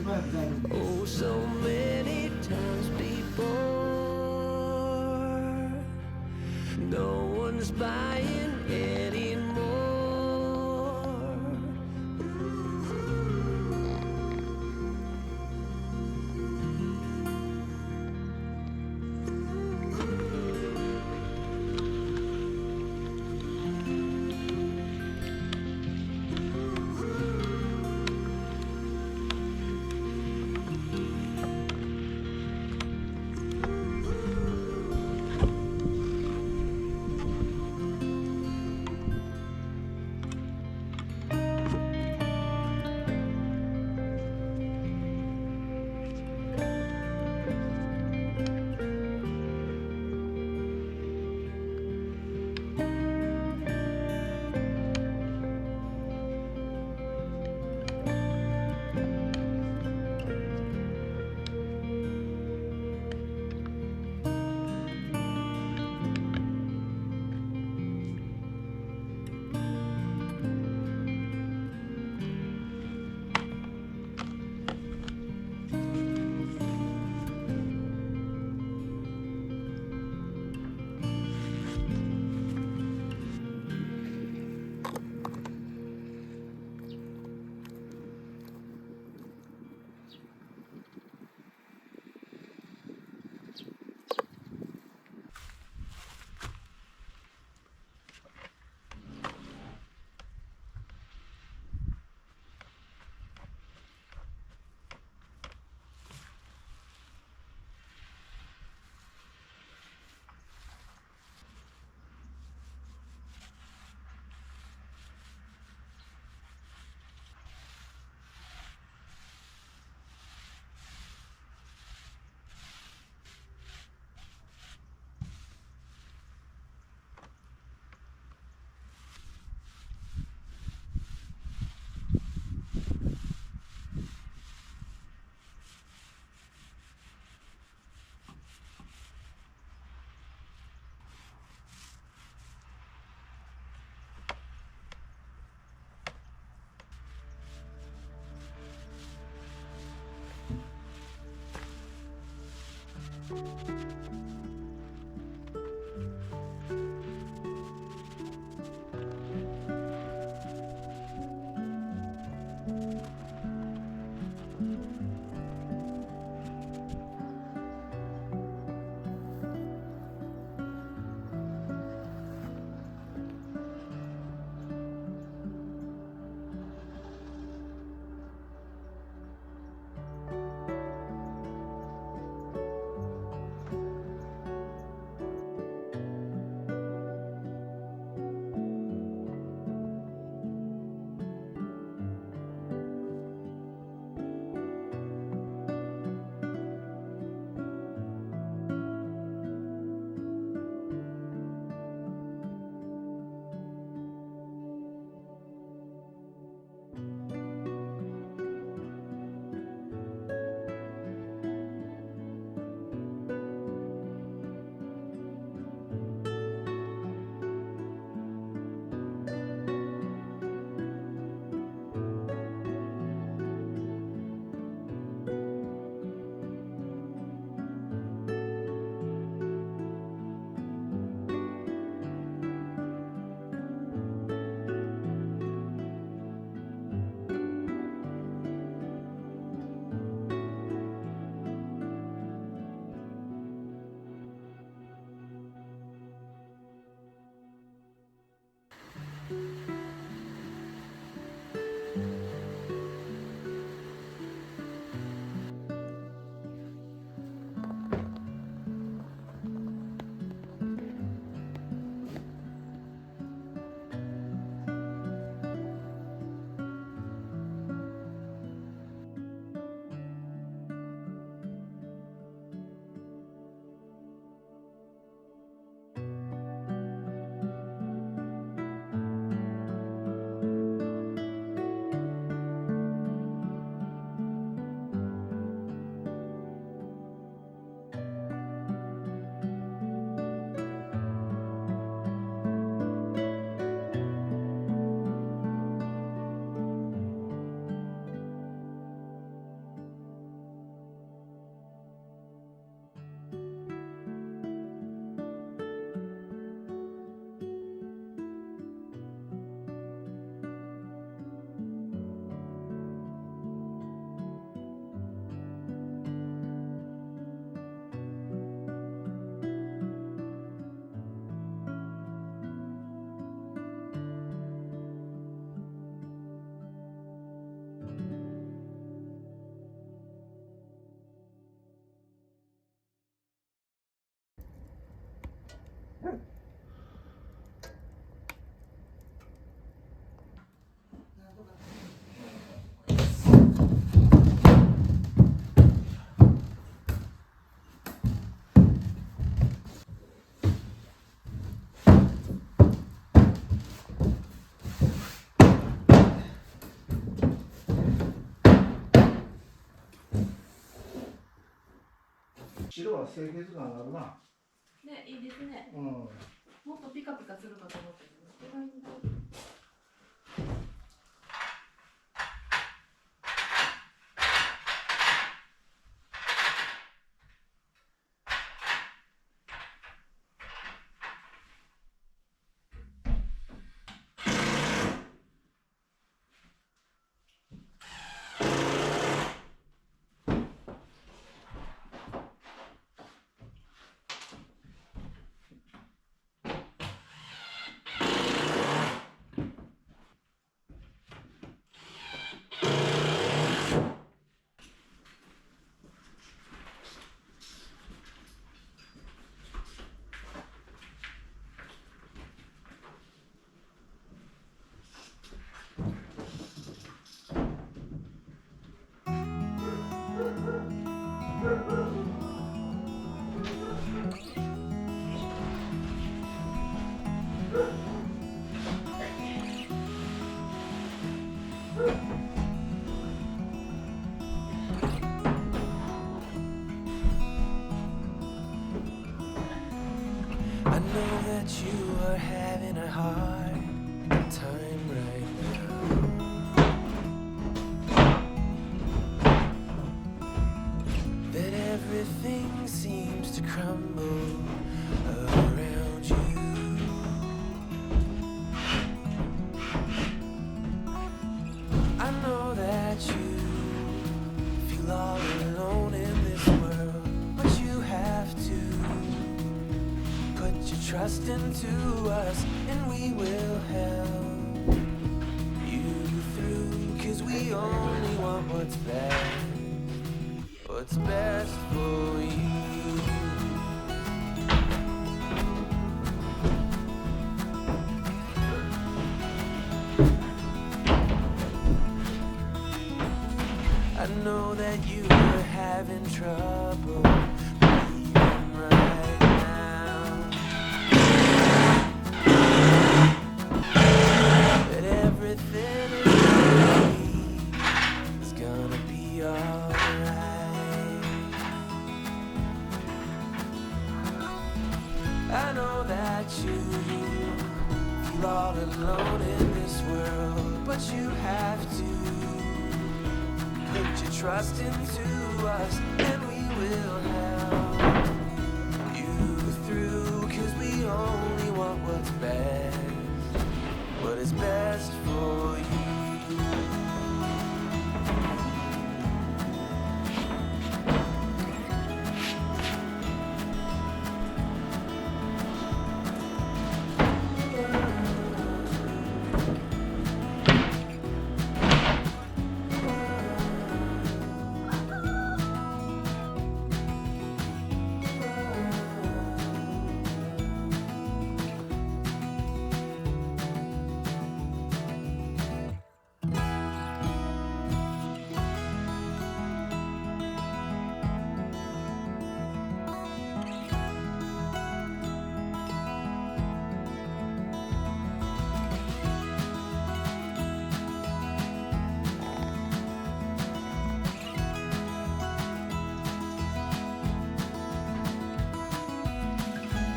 Oh, so many times before. No one's buying anymore. 白は清潔感があるな。ね、いいですね。うん。もっとピカピカするかと思ってた。I know that you are having a hard time right now. That everything seems to crumble around you. I know that you feel all alone in this world, but you have to put your trust into us, and we will help you through, 'cause we only want what's best for you. I know that you are having trouble breathing right now. But everything is gonna be alright. I know that you feel all alone in this world, but you have to put your trust into us, and we will help you through, 'cause we only want what is best for you.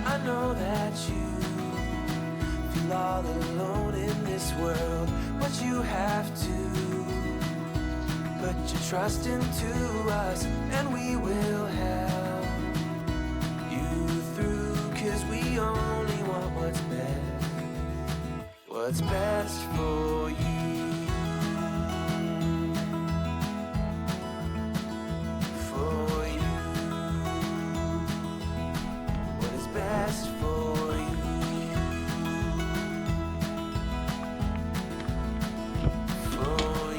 I know that you feel all alone in this world, but you have to put your trust into us, and we will help you through, 'cause we only want what's best for you. Best for you, for you.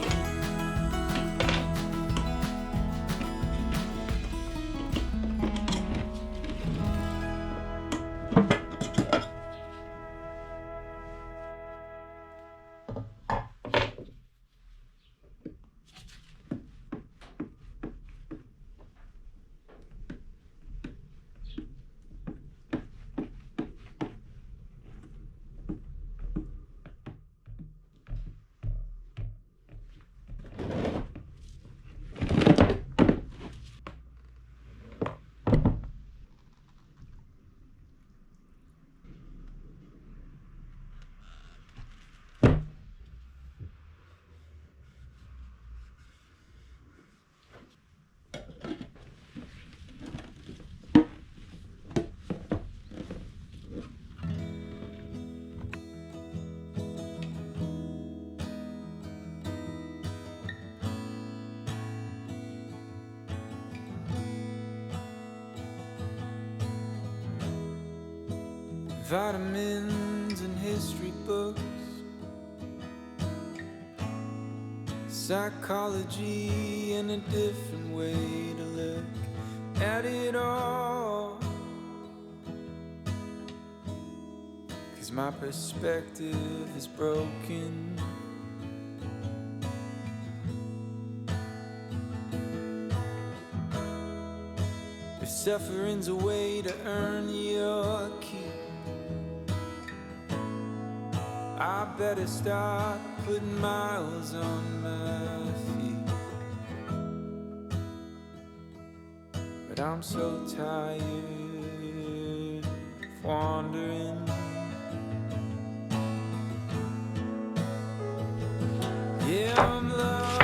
vitamins and history books, psychology and a different way to look at it all. 'Cause my perspective is broken. If suffering's a way to earn your keep, I better start putting miles on my feet. But I'm so tired of wandering. Yeah, I'm lost,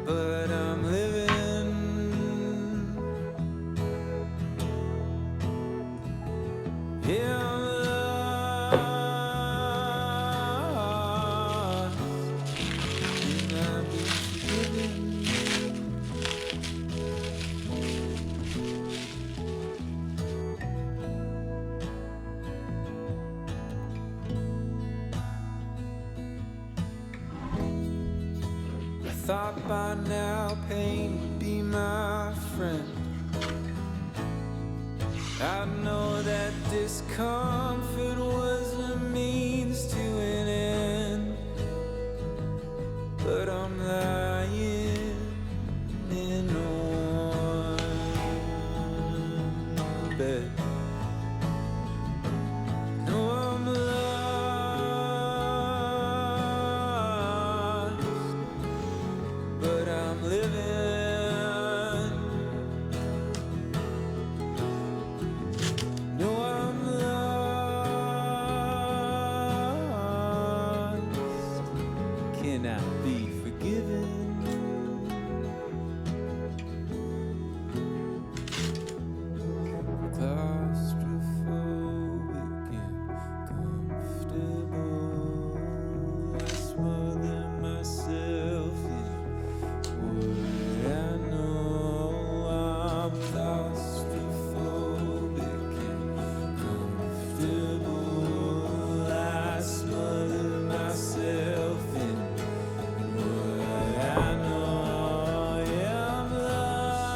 but I'm living. Yeah, I'm lost, and I've been forgiven. I thought by now pain would be my friend. I know that discomfort was a means to an end, but I'm lying in on the bed. No, I'm lost, but I'm living. No, I'm lost. Can I be forgiven? Claustrophobic and comfortable. I smother myself in what I know. I'm claustrophobic and comfortable. I smother myself in what I know. Yeah, I'm lost,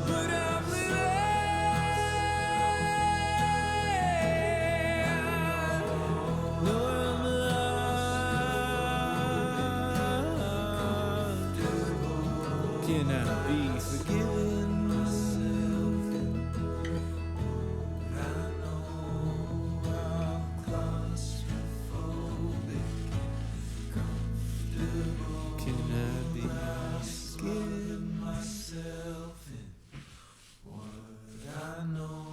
but I'm living. No, I'm lost. Can I be forgiven? Can I be forgiven myself in what I know?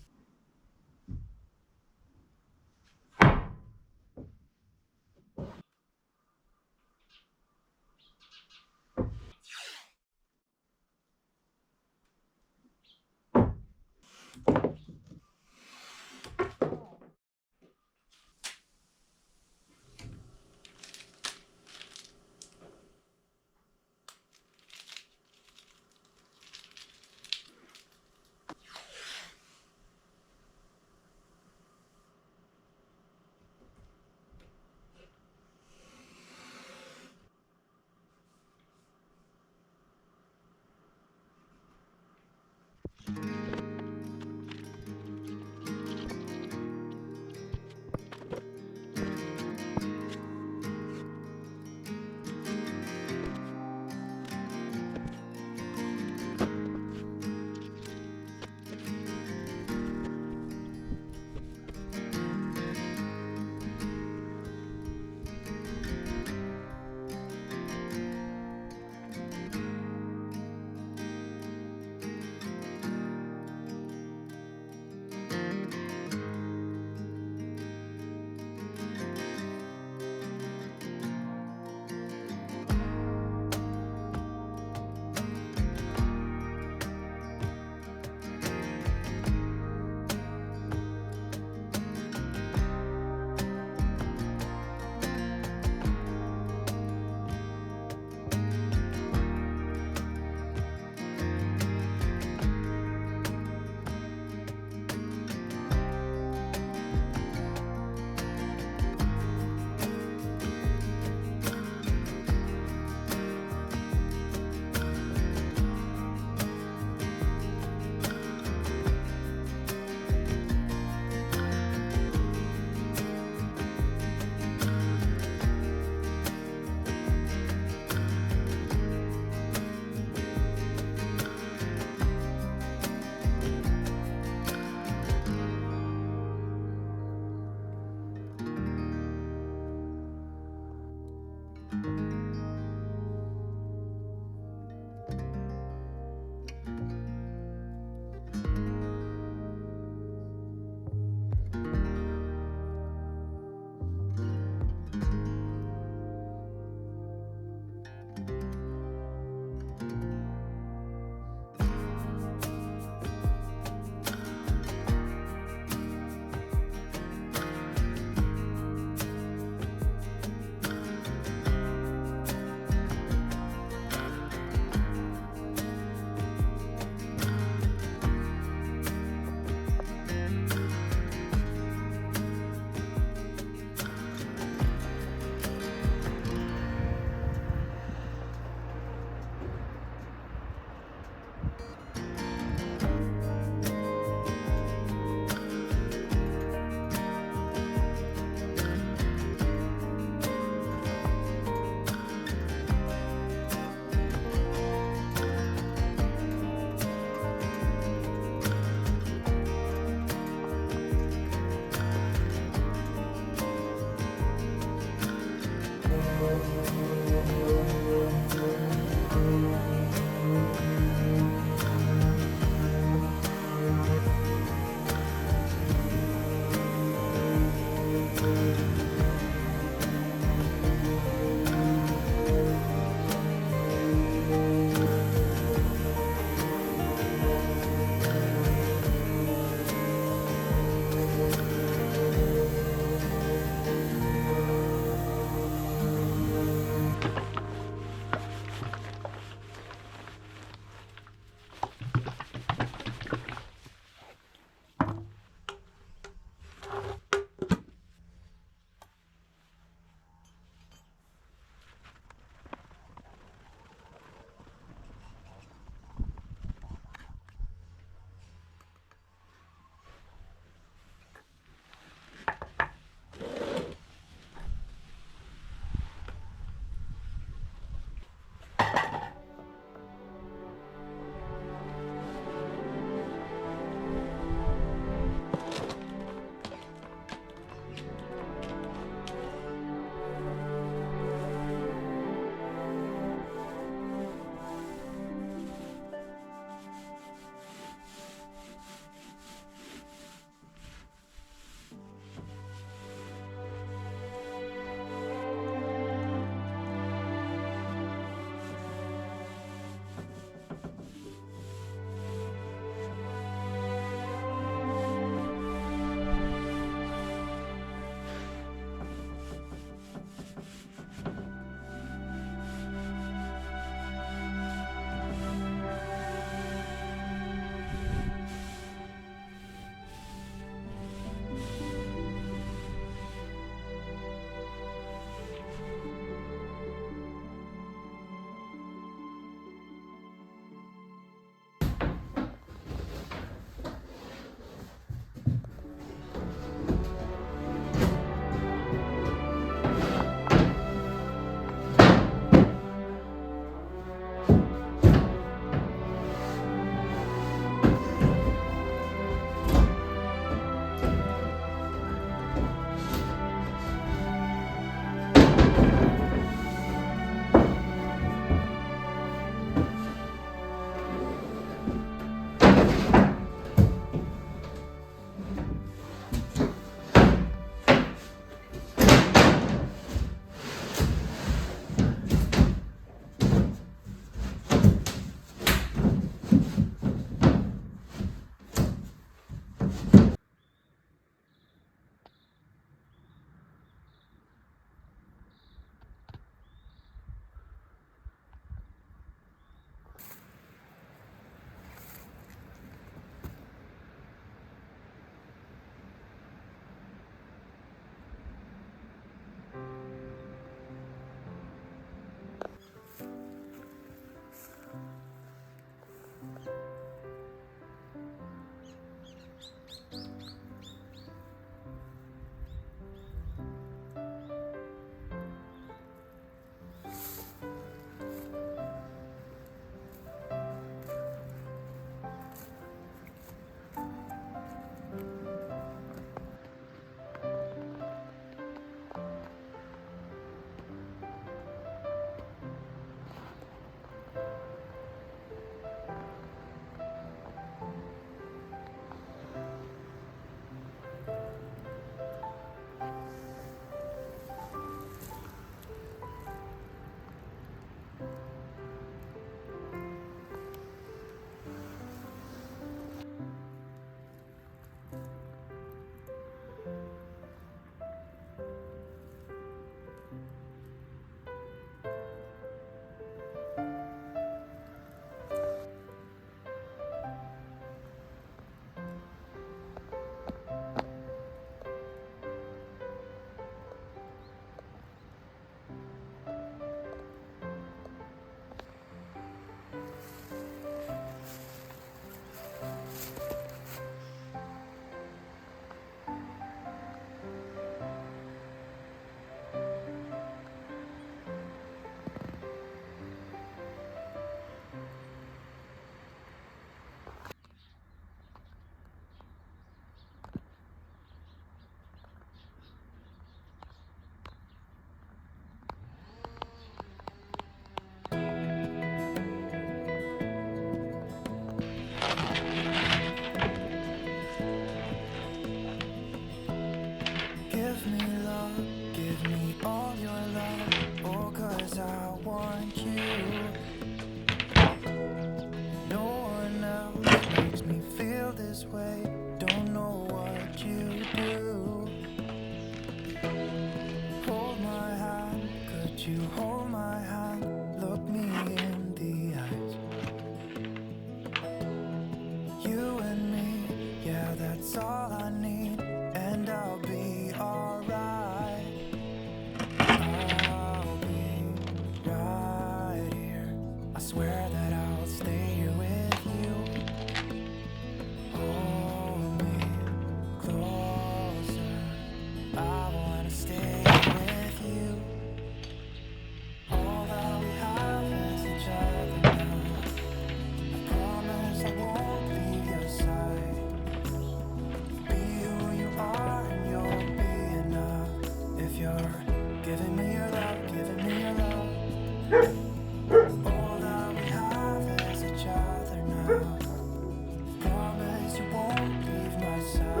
I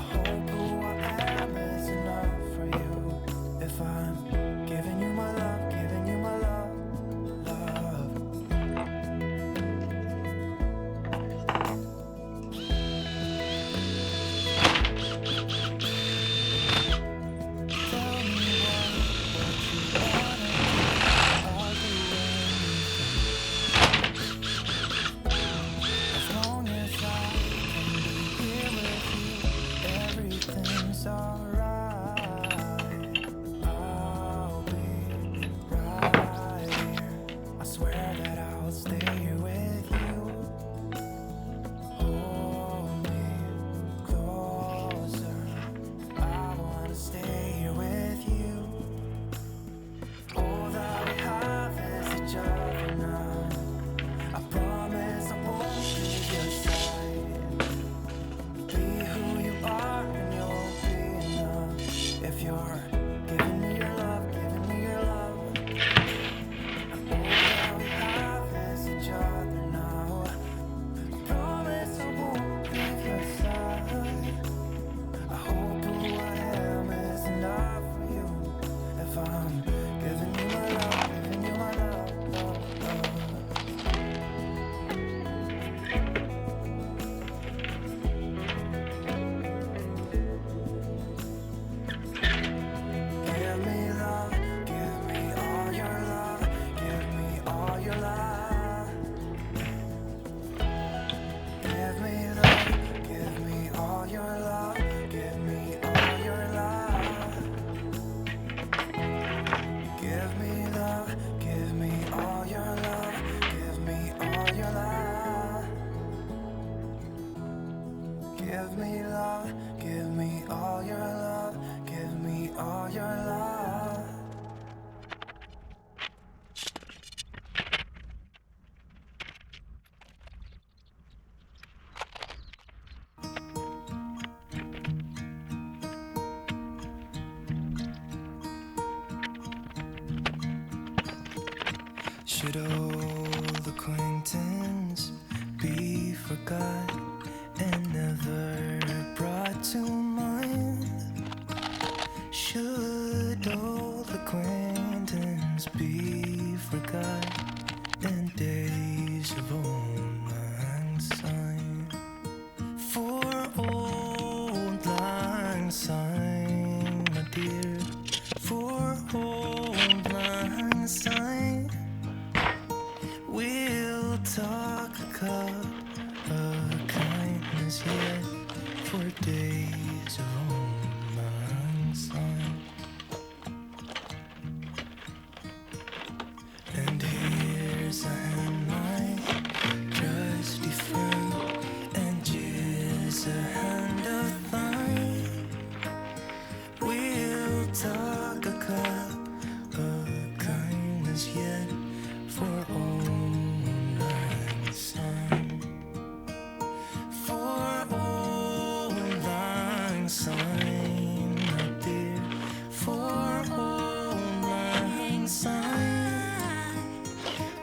hope who I am is enough for you. If I'm giving you my love, giving you my love, love. Tell me what you wanna do. I'll do anything. As long as I can be here with you, everything's alright. I'll be right here. I swear that I'll stay here with you. Hold me closer. I wanna stay here with you. All that we have is each other now. I promise I won't leave your side. Be who you are and you'll be enough. If you're giving me your love, giving me your love. All that we have is each other now. I promise I won't leave your side. I hope who I am is enough for you. If I'm giving you my love, giving you my love, love, love. Give me love, give me all your love, give me all your love. Give me love, give me all your love, give me all your love. Give me love, give me all your love, give me all your love. Give me love, give me all your love, give me all your love. Should old acquaintance be forgot and never brought to mind? Should old acquaintance be forgot and days of old lang syne? For old lang syne, my dear, for old lang syne. We'll talk a cup of kindness yet for days of old lang syne. And here's a hand, my trusty friend, and here's a hand of thine. We'll talk a cup of kindness yet for old lang syne. For old lang syne, my dear, for old lang syne.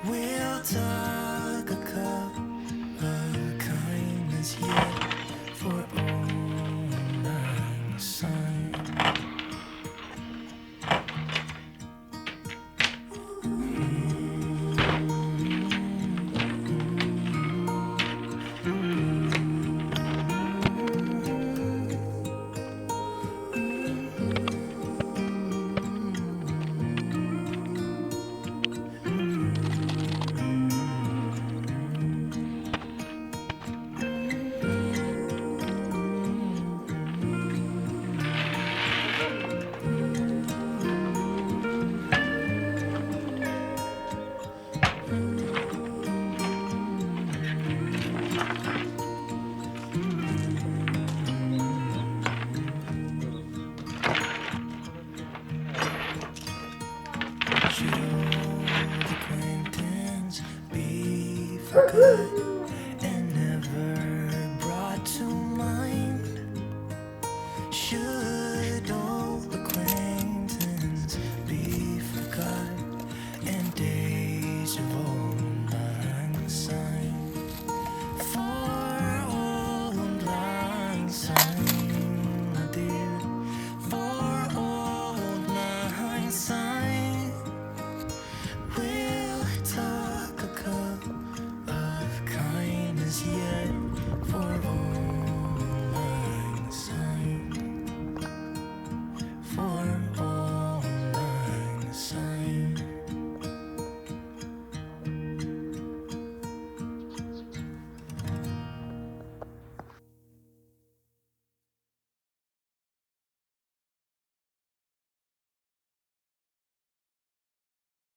We'll talk a cup of kindness yet for old lang syne.